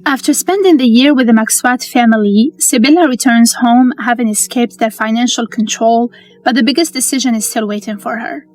After spending the year with the Maxwat family, Sibylla returns home having escaped their financial control, but the biggest decision is still waiting for her.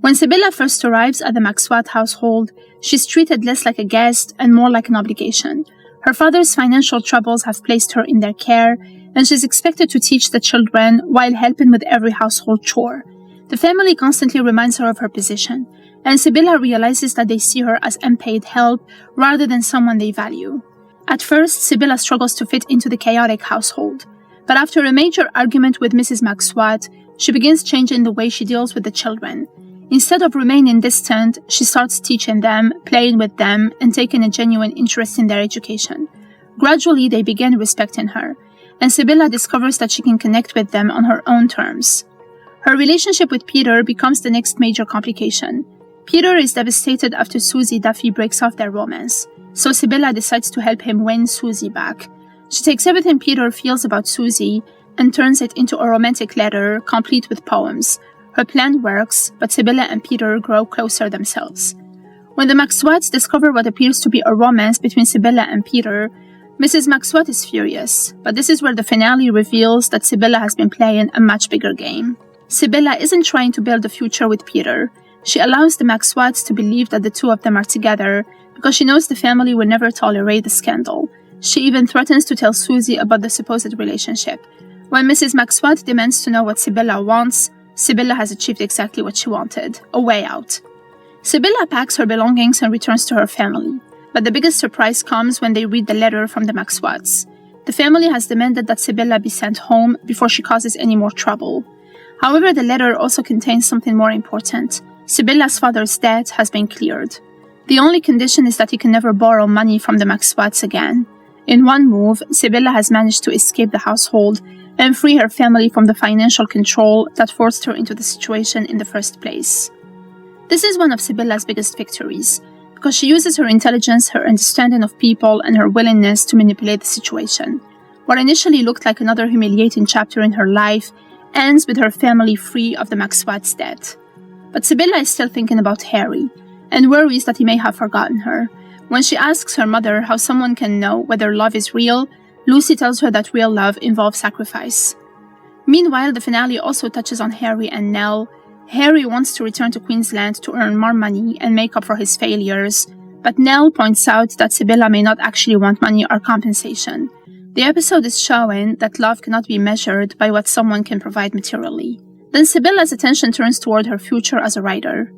When Sibylla first arrives at the Maxwat household, she's treated less like a guest and more like an obligation. Her father's financial troubles have placed her in their care, and she's expected to teach the children while helping with every household chore. The family constantly reminds her of her position, and Sibylla realizes that they see her as unpaid help rather than someone they value. At first, Sibylla struggles to fit into the chaotic household, but after a major argument with Mrs. Maxwat, she begins changing the way she deals with the children. Instead of remaining distant, she starts teaching them, playing with them, and taking a genuine interest in their education. Gradually, they begin respecting her, and Sibylla discovers that she can connect with them on her own terms. Her relationship with Peter becomes the next major complication. Peter is devastated after Susie Duffy breaks off their romance, so Sibylla decides to help him win Susie back. She takes everything Peter feels about Susie and turns it into a romantic letter complete with poems. Her plan works, but Sibylla and Peter grow closer themselves. When the Maxwats discover what appears to be a romance between Sibylla and Peter, Mrs. Maxwat is furious, but this is where the finale reveals that Sibylla has been playing a much bigger game. Sibylla isn't trying to build a future with Peter. She allows the Maxwats to believe that the two of them are together because she knows the family will never tolerate the scandal. She even threatens to tell Susie about the supposed relationship. When Mrs. Maxwat demands to know what Sibylla wants, Sibylla has achieved exactly what she wanted, a way out. Sibylla packs her belongings and returns to her family, but the biggest surprise comes when they read the letter from the Maxwats. The family has demanded that Sibylla be sent home before she causes any more trouble. However, the letter also contains something more important. Sibylla's father's debt has been cleared. The only condition is that he can never borrow money from the Maxwats again. In one move, Sibylla has managed to escape the household and free her family from the financial control that forced her into the situation in the first place. This is one of Sibylla's biggest victories, because she uses her intelligence, her understanding of people, and her willingness to manipulate the situation. What initially looked like another humiliating chapter in her life ends with her family free of the Maxwats' debt. But Sibylla is still thinking about Harry, and worries that he may have forgotten her. When she asks her mother how someone can know whether love is real, Lucy tells her that real love involves sacrifice. Meanwhile, the finale also touches on Harry and Nell. Harry wants to return to Queensland to earn more money and make up for his failures, but Nell points out that Sibylla may not actually want money or compensation. The episode is showing that love cannot be measured by what someone can provide materially. Then Sibylla's attention turns toward her future as a writer.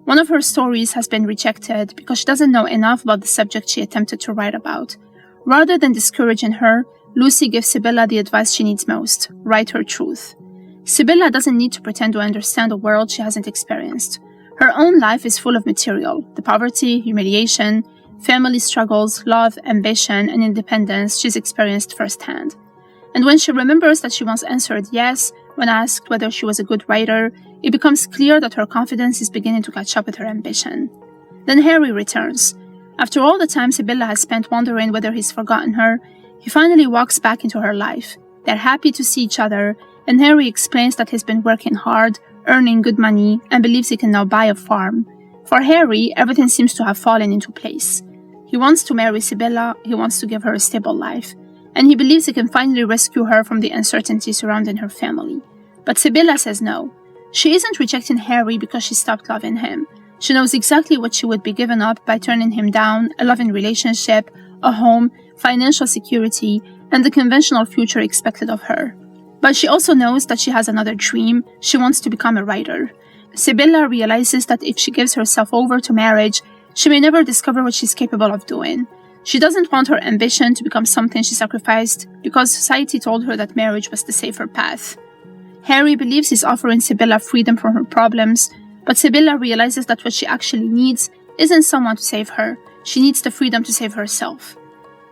One of her stories has been rejected because she doesn't know enough about the subject she attempted to write about. Rather than discouraging her, Lucy gives Sibylla the advice she needs most: write her truth. Sibylla doesn't need to pretend to understand a world she hasn't experienced. Her own life is full of material: the poverty, humiliation, family struggles, love, ambition, and independence she's experienced firsthand. And when she remembers that she once answered yes when asked whether she was a good writer, it becomes clear that her confidence is beginning to catch up with her ambition. Then Harry returns. After all the time Sibylla has spent wondering whether he's forgotten her, he finally walks back into her life. They're happy to see each other, and Harry explains that he's been working hard, earning good money, and believes he can now buy a farm. For Harry, everything seems to have fallen into place. He wants to marry Sibylla, he wants to give her a stable life, and he believes he can finally rescue her from the uncertainty surrounding her family. But Sibylla says no. She isn't rejecting Harry because she stopped loving him. She knows exactly what she would be giving up by turning him down: a loving relationship, a home, financial security, and the conventional future expected of her. But she also knows that she has another dream. She wants to become a writer. Sibylla realizes that if she gives herself over to marriage, she may never discover what she's capable of doing. She doesn't want her ambition to become something she sacrificed because society told her that marriage was the safer path. Harry believes he's offering Sibylla freedom from her problems, but Sibylla realizes that what she actually needs isn't someone to save her. She needs the freedom to save herself.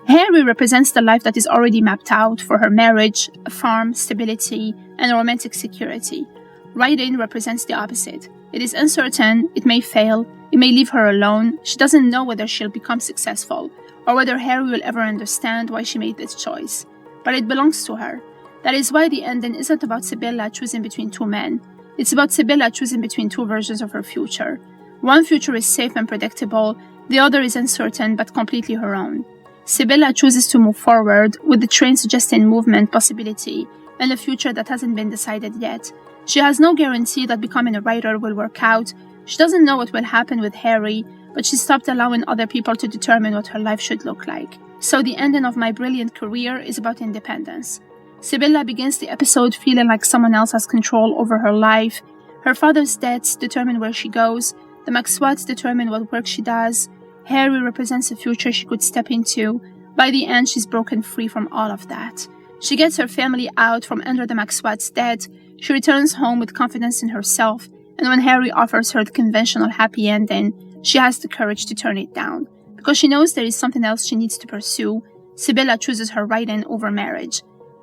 Harry represents the life that is already mapped out for her: marriage, a farm, stability, and romantic security. Writing represents the opposite. It is uncertain, it may fail, it may leave her alone. She doesn't know whether she'll become successful, or whether Harry will ever understand why she made this choice. But it belongs to her. That is why the ending isn't about Sibylla choosing between two men. It's about Sibylla choosing between two versions of her future. One future is safe and predictable, the other is uncertain but completely her own. Sibylla chooses to move forward, with the train suggesting movement possibility and a future that hasn't been decided yet. She has no guarantee that becoming a writer will work out. She doesn't know what will happen with Harry, but she stopped allowing other people to determine what her life should look like. So the ending of My Brilliant Career is about independence. Sibylla begins the episode feeling like someone else has control over her life. Her father's debts determine where she goes. The Maxwats determine what work she does. Harry represents a future she could step into. By the end, she's broken free from all of that. She gets her family out from under the Maxwats' debt. She returns home with confidence in herself, and when Harry offers her the conventional happy ending, she has the courage to turn it down. Because she knows there is something else she needs to pursue, Sibylla chooses her writing over marriage.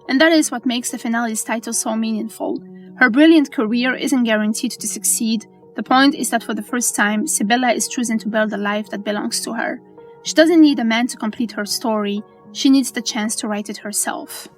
And that is what makes the finale's title so meaningful. Her brilliant career isn't guaranteed to succeed. The point is that for the first time, Sibylla is choosing to build a life that belongs to her. She doesn't need a man to complete her story. She needs the chance to write it herself.